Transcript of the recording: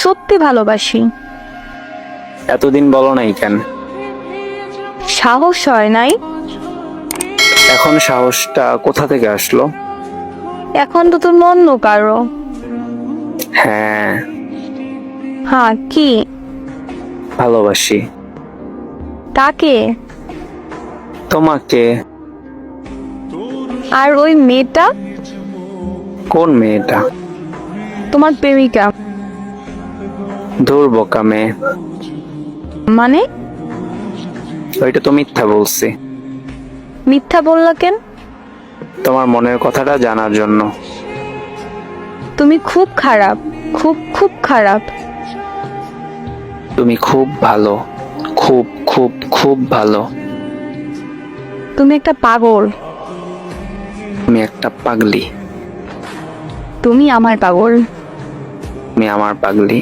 সত্যি ভালোবাসি। এতদিন বলো নাই কেন? সাহস হয় নাই। এখন সাহসটা কোথা থেকে আসলো? এখন তো তুমি অন্য কারো। হ্যাঁ, হ্যাঁ, কি? ভালোবাসি তাকে? তোমাকে। আর ওই মেয়েটা? কোন মেয়েটা? তোমার প্রেমিকা। ধুর বোকা মেয়ে, মানে? ওইটা তো মিথ্যা বলছি। মিথ্যা বললা কেন? তোমার মনের কথাটা জানার জন্য। তুমি খুব খারাপ, খুব খুব খারাপ। তুমি খুব ভালো, খুব খুব খুব ভালো। তুমি একটা পাগল। তুমি একটা পাগলি। তুমি আমার পাগল। তুমি আমার পাগলি।